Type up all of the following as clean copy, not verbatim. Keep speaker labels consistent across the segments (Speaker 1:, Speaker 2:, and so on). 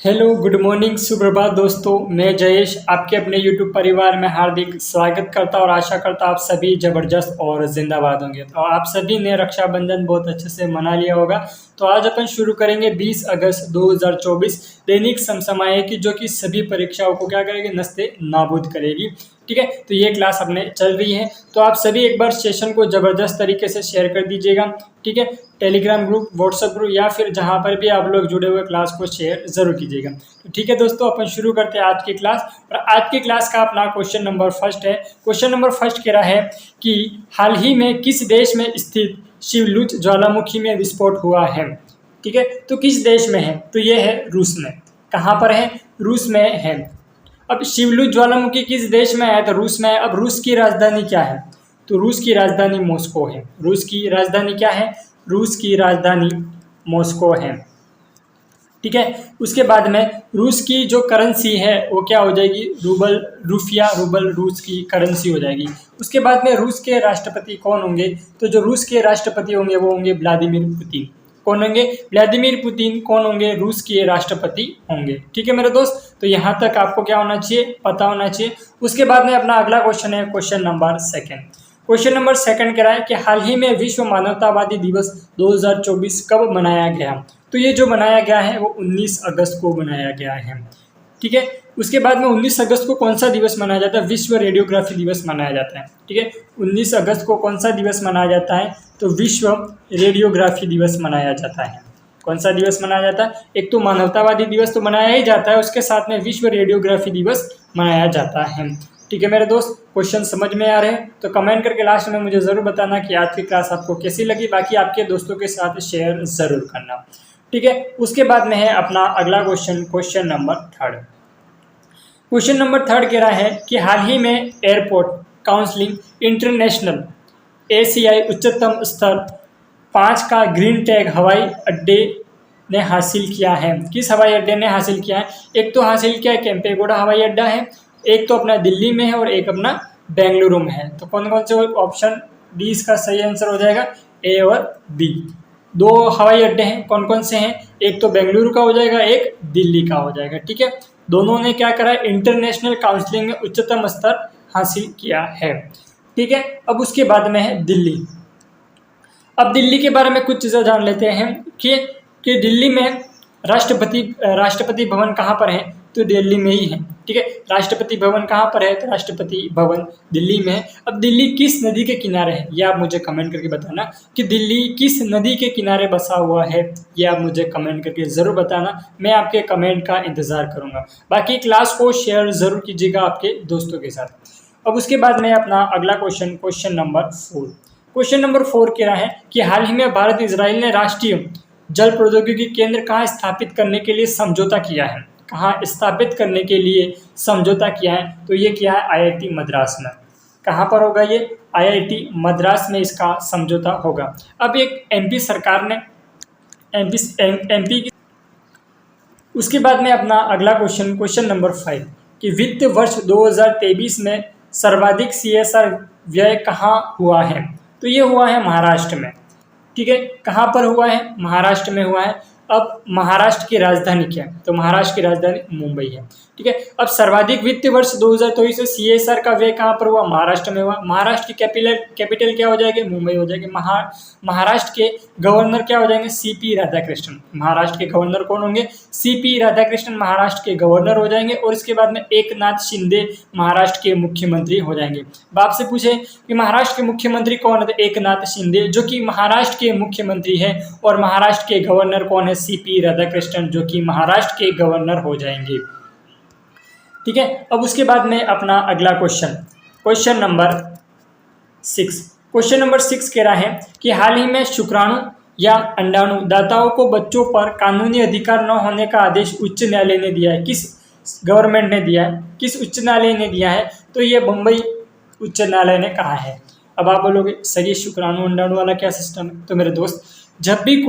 Speaker 1: Hello, good morning, सुप्रभात दोस्तों। मैं जयेश आपके अपने यूट्यूब परिवार में हार्दिक स्वागत करता और आशा करता आप सभी ज़बरदस्त और जिंदाबाद होंगे। तो आप सभी ने रक्षाबंधन बहुत अच्छे से मना लिया होगा। तो आज अपन शुरू करेंगे 20 अगस्त 2024 दैनिक समसामयिकी, जो कि सभी परीक्षाओं को क्या करेगी, नस्ते नाबूद करेगी। ठीक है, तो ये क्लास अपने चल रही है। तो आप सभी एक बार सेशन को ज़बरदस्त तरीके से शेयर कर दीजिएगा। ठीक है, टेलीग्राम ग्रुप, व्हाट्सएप ग्रुप या फिर जहाँ पर भी आप लोग जुड़े हुए क्लास को शेयर जरूर कीजिएगा। तो ठीक है दोस्तों, अपन शुरू करते हैं आज की क्लास। और आज की क्लास का अपना क्वेश्चन नंबर फर्स्ट है। क्वेश्चन नंबर फर्स्ट कह रहा है कि हाल ही में किस देश में स्थित शिवलुच ज्वालामुखी में विस्फोट हुआ है। ठीक है, तो किस देश में है, तो ये है रूस में। कहाँ पर है, रूस में है। अब शिवलुच ज्वालामुखी किस देश में है, तो रूस में है। अब रूस की राजधानी क्या है, तो रूस की राजधानी मॉस्को है। रूस की राजधानी क्या है, रूस की राजधानी मॉस्को है। ठीक है, उसके बाद में रूस की जो करेंसी है वो क्या हो जाएगी, रूबल, रूफिया रूबल रूस की करेंसी हो जाएगी। उसके बाद में रूस के राष्ट्रपति कौन होंगे, तो जो रूस के राष्ट्रपति होंगे वो होंगे व्लादिमीर पुतिन। कौन होंगे, व्लादिमीर पुतिन कौन होंगे, रूस के राष्ट्रपति होंगे। ठीक है मेरे दोस्त, तो यहाँ तक आपको क्या होना चाहिए, पता होना चाहिए। उसके बाद में अपना अगला क्वेश्चन है question number second. Question number second कह रहा है कि हाल ही में विश्व मानवतावादी दिवस 2024 कब मनाया गया। तो ये जो मनाया गया है वो 19 अगस्त को मनाया गया है। ठीक है, उसके बाद में 19 अगस्त को कौन सा दिवस मनाया जाता है, विश्व रेडियोग्राफी दिवस मनाया जाता है। ठीक है, 19 अगस्त को कौन सा दिवस मनाया जाता है, तो विश्व रेडियोग्राफी दिवस मनाया जाता है। कौन सा दिवस मनाया जाता है, एक तो मानवतावादी दिवस तो मनाया ही जाता है, उसके साथ में विश्व रेडियोग्राफी दिवस मनाया जाता है। ठीक है मेरे दोस्त, क्वेश्चन समझ में आ रहे हैं तो कमेंट करके लास्ट में मुझे ज़रूर बताना कि आज की क्लास आपको कैसी लगी। बाकी आपके दोस्तों के साथ शेयर ज़रूर करना। ठीक है, उसके बाद में है अपना अगला question, question number third. Question number third कह रहा है कि हाल ही में एयरपोर्ट काउंसिलिंग इंटरनेशनल एशियाई उच्चतम स्तर 5 का ग्रीन टैग हवाई अड्डे ने हासिल किया है। किस हवाई अड्डे ने हासिल किया है, एक तो हासिल किया है केम्पेगौड़ा हवाई अड्डा है, एक तो अपना दिल्ली में है और एक अपना बेंगलुरु में है। तो कौन कौन से ऑप्शन डी इसका सही आंसर हो जाएगा, ए और बी। दो हवाई अड्डे हैं, कौन कौन से हैं, एक तो बेंगलुरु का हो जाएगा, एक दिल्ली का हो जाएगा। ठीक है, दोनों ने क्या करा है, इंटरनेशनल काउंसिलिंग में उच्चतम स्तर हासिल किया है। ठीक है, अब उसके बाद में है दिल्ली। अब दिल्ली के बारे में कुछ चीज़ें जान लेते हैं कि दिल्ली में राष्ट्रपति भवन कहाँ पर है, तो दिल्ली में ही है। ठीक है, राष्ट्रपति भवन कहाँ पर है, तो राष्ट्रपति भवन दिल्ली में है। अब दिल्ली किस नदी के किनारे है, ये आप मुझे कमेंट करके बताना कि दिल्ली किस नदी के किनारे बसा हुआ है, ये आप मुझे कमेंट करके ज़रूर बताना। मैं आपके कमेंट का इंतज़ार करूँगा। बाकी क्लास को शेयर ज़रूर कीजिएगा आपके दोस्तों के साथ। अब उसके बाद में अपना अगला question, question number 4। Question number 4 कह रहा है कि हाल ही में भारत इजराइल ने राष्ट्रीय जल प्रौद्योगिकी केंद्र कहाँ स्थापित करने के लिए समझौता किया है, कहाँ स्थापित करने के लिए समझौता किया है, तो ये किया है आईआईटी मद्रास में। कहाँ पर होगा ये, आईआईटी मद्रास में इसका समझौता होगा। अब एक एमपी सरकार ने एमपी की। उसके बाद में अपना अगला क्वेश्चन, क्वेश्चन नंबर 5 कि वित्त वर्ष 2023 में सर्वाधिक सीएसआर व्यय कहाँ हुआ है, तो ये हुआ है महाराष्ट्र में। ठीक है, कहाँ पर हुआ है, महाराष्ट्र में हुआ है। अब महाराष्ट्र की राजधानी क्या है, तो महाराष्ट्र की राजधानी मुंबई है। ठीक है, अब सर्वाधिक वित्तीय वर्ष 2023 में सीएसआर का व्यय कहाँ पर हुआ, महाराष्ट्र में हुआ। महाराष्ट्र की कैपिटल क्या हो जाएगी, मुंबई हो जाएगी। महाराष्ट्र के गवर्नर क्या हो जाएंगे, सीपी राधाकृष्णन। महाराष्ट्र के गवर्नर कौन होंगे, सीपी राधाकृष्णन महाराष्ट्र के गवर्नर हो जाएंगे। और इसके बाद में एकनाथ शिंदे महाराष्ट्र के मुख्यमंत्री हो जाएंगे। बाप से पूछे कि महाराष्ट्र के मुख्यमंत्री कौन है, तो एकनाथ शिंदे जो कि महाराष्ट्र के मुख्यमंत्री है। और महाराष्ट्र के गवर्नर कौन है, सीपी राधाकृष्णन जो कि महाराष्ट्र के गवर्नर हो जाएंगे। ठीक है, अब उसके बाद में अपना अगला question, question number 6। Question number 6 कह रहा है कि हाल ही में शुक्राणु या अंडाणु दाताओं को बच्चों पर कानूनी अधिकार न होने का आदेश उच्च न्यायालय ने दिया है। किस गवर्नमेंट ने दिया है, किस उच्च न्यायालय ने दिया है, तो ये बम्बई उच्च न्यायालय ने कहा है। अब आप बोलोगे सर ये शुक्राणु अंडाणु वाला क्या सिस्टम है, तो मेरे दोस्त जब भी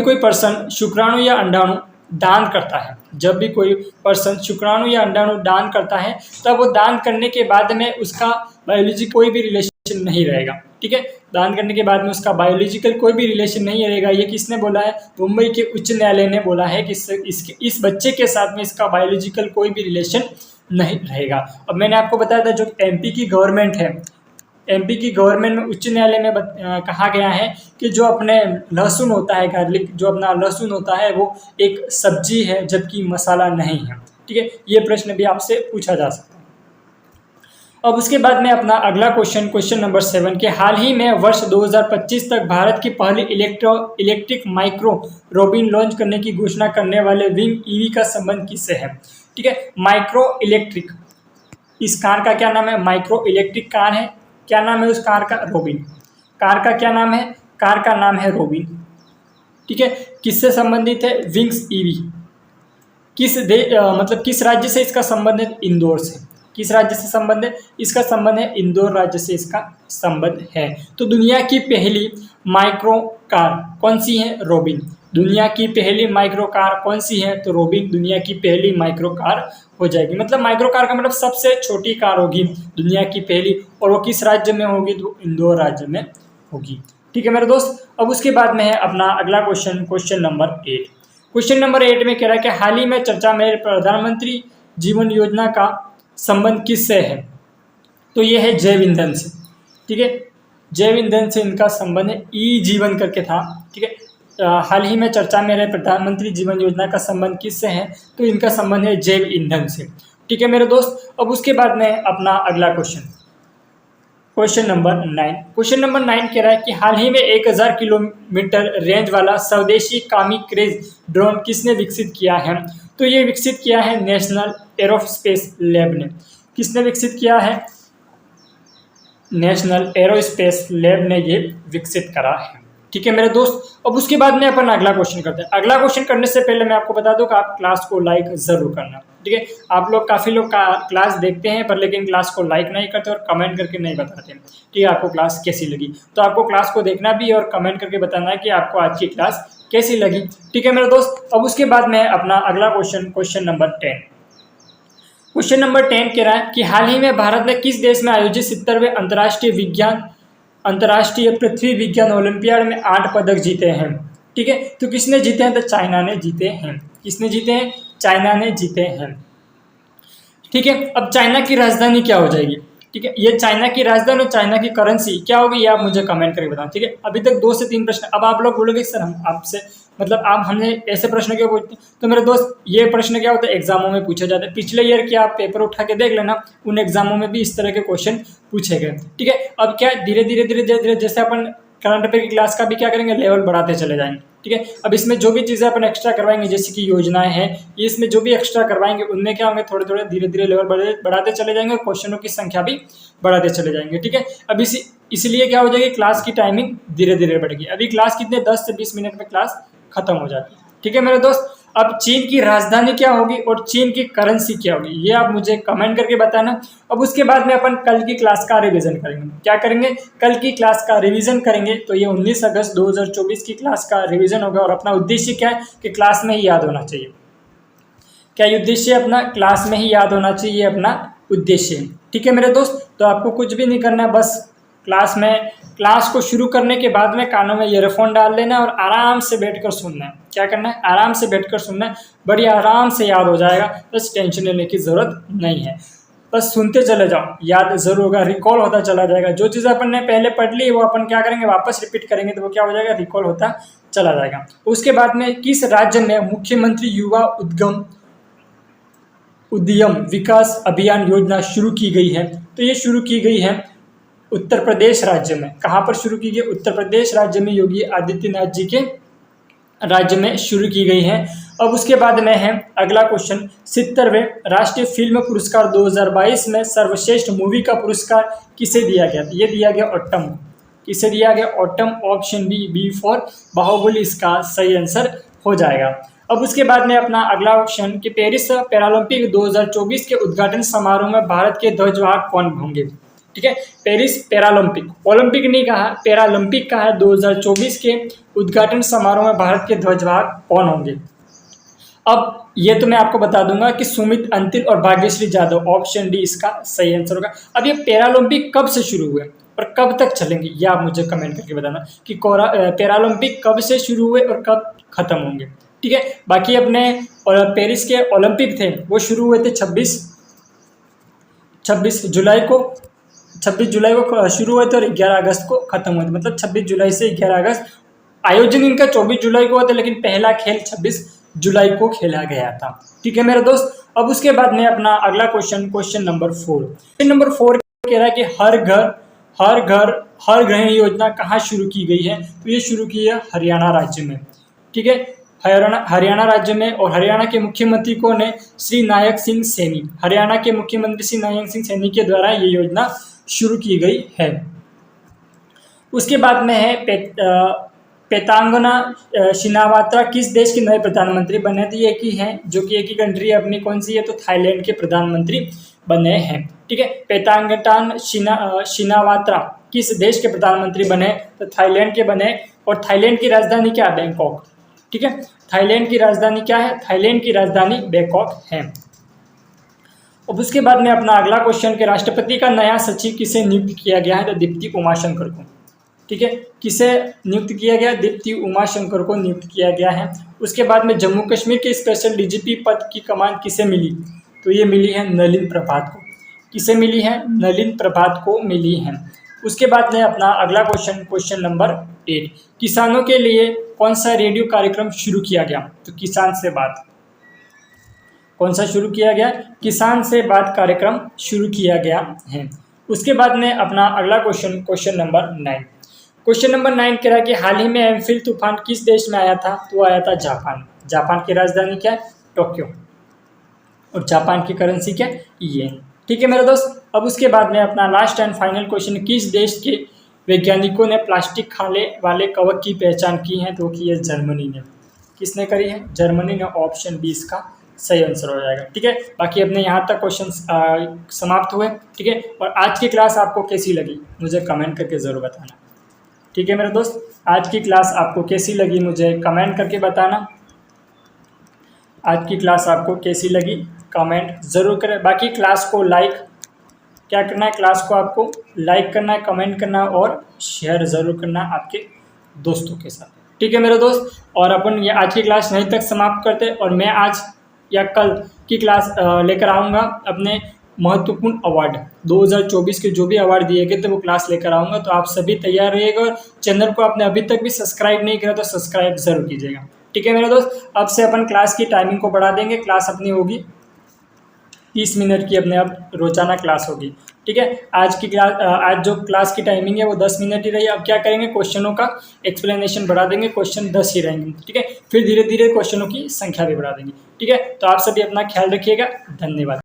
Speaker 1: कोई पर्सन शुक्राणु या अंडाणु दान करता है, जब भी कोई पर्सन शुक्राणु या अंडाणु दान करता है, तब वो दान करने के बाद में उसका बायोलॉजी कोई भी रिलेशन नहीं रहेगा। ठीक है। दान करने के बाद में उसका बायोलॉजिकल कोई भी रिलेशन नहीं रहेगा। ये किसने बोला है? मुंबई के उच्च न्यायालय ने बोला है कि इस बच्चे के साथ में इसका बायोलॉजिकल कोई भी रिलेशन नहीं रहेगा। अब मैंने आपको बताया था जो एमपी की गवर्नमेंट है, एमपी की गवर्नमेंट में उच्च न्यायालय में कहा गया है कि जो अपने लहसुन होता है, गार्लिक, जो अपना लहसुन होता है वो एक सब्जी है जबकि मसाला नहीं है, ठीक है। ये प्रश्न भी आपसे पूछा जा सकता है। अब उसके बाद में अपना अगला क्वेश्चन नंबर 7 के हाल ही में वर्ष 2025 तक भारत की पहली इलेक्ट्रिक माइक्रो रोबिन लॉन्च करने की घोषणा करने वाले विंग ईवी का संबंध किससे है? ठीक है, माइक्रो इलेक्ट्रिक, इस कार का क्या नाम है? माइक्रो इलेक्ट्रिक कार है। क्या नाम है उस कार का? रोबिन। कार का क्या नाम है? कार का नाम है रोबिन, ठीक है। किससे संबंधित है? Wings EV. मतलब किस राज्य से इसका संबंध है? इंदौर से। किस राज्य से संबंध है? इसका संबंध है इंदौर राज्य से इसका संबंध है। तो दुनिया की पहली माइक्रो कार कौन सी है? रोबिन। दुनिया की पहली माइक्रो कार कौन सी है? तो रोबिन दुनिया की पहली माइक्रो कार हो जाएगी। मतलब माइक्रो कार का मतलब सबसे छोटी कार होगी दुनिया की पहली, और वो किस राज्य में होगी? तो इंदौर राज्य में होगी, ठीक है मेरे दोस्त। अब उसके बाद में है अपना अगला क्वेश्चन नंबर 8। क्वेश्चन नंबर 8 में कह रहा है कि हाल ही में चर्चा में प्रधानमंत्री जीवन योजना का संबंध किससे है? तो ये है जैव ईंधन से, ठीक है। जैव ईंधन से इनका संबंध है, ई जीवन करके था, ठीक है। हाल ही में चर्चा में रहे प्रधानमंत्री जीवन योजना का संबंध किससे है? तो इनका संबंध है जैव ईंधन से, ठीक है मेरे दोस्त। अब उसके बाद में अपना अगला क्वेश्चन नंबर 9। क्वेश्चन नंबर 9 कह रहा है कि हाल ही में 1000 किलोमीटर रेंज वाला स्वदेशी कामिक्रेज ड्रोन किसने विकसित किया है? तो ये विकसित किया है नेशनल एरोस्पेस लैब ने। किसने विकसित किया है? नेशनल एरोस्पेस लैब ने ये विकसित करा है, ठीक है मेरे दोस्त। अब उसके बाद में अपन अगला क्वेश्चन करते हैं। अगला क्वेश्चन करने से पहले मैं आपको बता दूं कि आप क्लास को लाइक जरूर करना, ठीक है। आप लोग काफ़ी लोग क्लास देखते हैं पर लेकिन क्लास को लाइक नहीं करते और कमेंट करके नहीं बताते, ठीक है, आपको क्लास कैसी लगी। तो आपको क्लास को देखना भी और कमेंट करके बताना है कि आपको आज की क्लास कैसी लगी, ठीक है मेरे दोस्त। अब उसके बाद में अपना अगला क्वेश्चन नंबर 10। क्वेश्चन नंबर 10 कह रहा है कि हाल ही में भारत ने किस देश में आयोजित 70वें अंतर्राष्ट्रीय पृथ्वी विज्ञान ओलंपियाड में 8 पदक जीते हैं, ठीक है। तो किसने जीते हैं? तो चाइना ने जीते हैं। किसने जीते हैं? चाइना ने जीते हैं, ठीक है। अब चाइना की राजधानी क्या हो जाएगी? ठीक है, ये चाइना की राजधानी और चाइना की करेंसी क्या होगी? ये आप मुझे कमेंट करके बताओ, ठीक है। अभी तक 2 से 3 प्रश्न। अब आप लोग बोलोगे सर हम आपसे मतलब आप हमें ऐसे प्रश्न क्यों पूछते हैं? तो मेरे दोस्त ये प्रश्न क्या होता है? एग्जामों में पूछे जाते हैं। पिछले ईयर के आप पेपर उठा के देख लेना, उन एग्जामों में भी इस तरह के क्वेश्चन पूछे गए, ठीक है। अब क्या धीरे धीरे जैसे अपन करंट अफेयर की क्लास का भी क्या करेंगे? लेवल बढ़ाते चले जाएंगे, ठीक है। अब इसमें जो भी चीज़ें अपन एक्स्ट्रा करवाएंगे जैसे कि योजनाएं हैं, ये इसमें जो भी एक्स्ट्रा करवाएंगे उनमें क्या होंगे? थोड़े थोड़े धीरे धीरे लेवल बढ़ाते चले जाएंगे और क्वेश्चनों की संख्या भी बढ़ाते चले जाएंगे, ठीक है। अब इसलिए क्या हो जाएगी? क्लास की टाइमिंग धीरे धीरे बढ़ेगी। अभी क्लास कितने 10 से 20 मिनट में क्लास खत्म हो जाती है, ठीक है मेरे दोस्त। अब चीन की राजधानी क्या होगी और चीन की करेंसी क्या होगी? ये आप मुझे कमेंट करके बताना। अब उसके बाद में अपन कल की क्लास का रिवीजन करेंगे। क्या करेंगे? कल की क्लास का रिवीजन करेंगे। तो ये 19 अगस्त 2024 की क्लास का रिवीजन होगा और अपना उद्देश्य क्या है कि क्लास में ही याद होना चाहिए। क्या ये उद्देश्य अपना? क्लास में ही याद होना चाहिए, अपना उद्देश्य है, ठीक है मेरे दोस्त। तो आपको कुछ भी नहीं करना है, बस क्लास को शुरू करने के बाद में कानों में ईयरफोन डाल लेना और आराम से बैठकर सुनना है। क्या करना है? आराम से बैठकर सुनना है, बड़ी आराम से याद हो जाएगा, बस टेंशन लेने की ज़रूरत नहीं है। बस सुनते चले जाओ, याद जरूर होगा, रिकॉल होता चला जाएगा। जो चीज़ अपन ने पहले पढ़ ली वो अपन क्या करेंगे? वापस रिपीट करेंगे तो वो क्या हो जाएगा? रिकॉल होता चला जाएगा। उसके बाद में किस राज्य में मुख्यमंत्री युवा उद्यम विकास अभियान योजना शुरू की गई है? तो ये शुरू की गई है उत्तर प्रदेश राज्य में। कहाँ पर शुरू की गई? उत्तर प्रदेश राज्य में, योगी आदित्यनाथ जी के राज्य में शुरू की गई है। अब उसके बाद में है अगला क्वेश्चन, 70वें राष्ट्रीय फिल्म पुरस्कार 2022 में सर्वश्रेष्ठ मूवी का पुरस्कार किसे दिया गया? ये दिया गया ऑटम। किसे दिया गया? Autumn. Option B for Baahubali इसका सही आंसर हो जाएगा। अब उसके बाद में अपना अगला क्वेश्चन कि पेरिस पैरालंपिक 2024 के उद्घाटन समारोह में भारत के ध्वजवाहक कौन होंगे? ठीक है, पेरिस पैरालंपिक, ओलंपिक नहीं कहा, पैरालंपिक का है। 2024 के उद्घाटन समारोह में भारत के ध्वजवाहक कौन होंगे? अब ये तो मैं आपको बता दूंगा कि सुमित अंतिल और भाग्यश्री जाधव। ऑप्शन डी इसका सही आंसर होगा। अब ये पैरालंपिक कब से शुरू हुए? और कब तक चलेंगे, ये आप मुझे कमेंट करके बताना कि पैरालंपिक कब से शुरू हुए और कब खत्म होंगे। ठीक है, बाकी अपने पेरिस के ओलंपिक थे वो शुरू हुए थे 26 जुलाई को शुरू हुए थे और 11 अगस्त को खत्म हुए थे। मतलब 26 जुलाई से 11 अगस्त। आयोजन इनका 24 जुलाई को हुआ था, लेकिन पहला खेल 26 जुलाई को खेला गया था। ठीक है मेरे दोस्त, अब उसके बाद में अपना अगला क्वेश्चन नंबर 4। क्वेश्चन नंबर 4 कह रहा है कि हर गृहिणी योजना कहाँ शुरू की गई है? तो ये शुरू की है हरियाणा राज्य में। ठीक है, हरियाणा राज्य में। और हरियाणा के मुख्यमंत्री कौन है? श्री नायक सिंह सैनी। हरियाणा के मुख्यमंत्री श्री नायक सिंह सैनी के द्वारा ये योजना शुरू की गई है। उसके बाद में है पेतांगना शिनावात्रा किस देश के नए प्रधानमंत्री बने थे? एक ही हैं, जो कि एक ही कंट्री है अपनी, कौन सी है? तो थाईलैंड के प्रधानमंत्री बने हैं। ठीक है, पेतांगटान शिनावात्रा किस देश के प्रधानमंत्री बने? तो थाईलैंड के बने। और थाईलैंड की राजधानी क्या है? बैंकॉक। ठीक है, थाईलैंड की राजधानी क्या है? थाईलैंड की राजधानी बैंकॉक है। अब उसके बाद में अपना अगला क्वेश्चन के राष्ट्रपति का नया सचिव किसे नियुक्त किया गया है? तो दीप्ति उमाशंकर को। ठीक है, किसे नियुक्त किया गया? दीप्ति उमाशंकर को नियुक्त किया गया है। उसके बाद में जम्मू कश्मीर के स्पेशल डीजीपी पद की कमान किसे मिली? तो ये मिली है नलिन प्रभात को। किसे मिली है? नलिन प्रभात को मिली है। उसके बाद में अपना अगला क्वेश्चन नंबर 8। किसानों के लिए कौन सा रेडियो कार्यक्रम शुरू किया गया? तो किसान से बात। कौन सा शुरू किया गया? किसान से बात कार्यक्रम शुरू किया गया है। उसके बाद में अपना अगला क्वेश्चन नंबर 9। क्वेश्चन नंबर 9 कह रहा है कि हाल ही में एम्फिल तूफान किस देश में आया था? तो आया था जापान। जापान की राजधानी क्या है? टोक्यो। और जापान की करेंसी क्या है? येन। ठीक है मेरे दोस्त, अब उसके बाद में अपना लास्ट एंड फाइनल क्वेश्चन, किस देश के वैज्ञानिकों ने प्लास्टिक खाने वाले कवक की पहचान की है? तो की है जर्मनी ने। किसने करी है? जर्मनी ने। ऑप्शन 20 का सही आंसर हो जाएगा। ठीक है, बाकी अपने यहाँ तक क्वेश्चन समाप्त हुए। ठीक है, और आज की क्लास आपको कैसी लगी मुझे कमेंट करके ज़रूर बताना। ठीक है मेरे दोस्त, आज की क्लास आपको कैसी लगी मुझे कमेंट करके बताना। आज की क्लास आपको कैसी लगी कमेंट ज़रूर करें। बाकी क्लास को लाइक क्या करना है? क्लास को आपको लाइक करना है, कमेंट करना और शेयर ज़रूर करना आपके दोस्तों के साथ। ठीक है मेरे दोस्त, और अपन ये आज की क्लास यहीं तक समाप्त करते, और मैं आज या कल की क्लास लेकर आऊँगा अपने महत्वपूर्ण अवार्ड 2024 के जो भी अवार्ड दिए गए थे वो क्लास लेकर आऊँगा। तो आप सभी तैयार रहिएगा, और चैनल को आपने अभी तक भी सब्सक्राइब नहीं किया तो सब्सक्राइब ज़रूर कीजिएगा। ठीक है मेरे दोस्त, अब से अपन क्लास की टाइमिंग को बढ़ा देंगे। क्लास अपनी होगी 30 मिनट की, अपने अब रोजाना क्लास होगी। ठीक है, आज जो क्लास की टाइमिंग है वो 10 मिनट ही रही। अब क्या करेंगे? क्वेश्चनों का एक्सप्लेनेशन बढ़ा देंगे, क्वेश्चन 10 ही रहेंगे। ठीक है, फिर धीरे धीरे क्वेश्चनों की संख्या भी बढ़ा देंगे। ठीक है, तो आप सभी अपना ख्याल रखिएगा। धन्यवाद।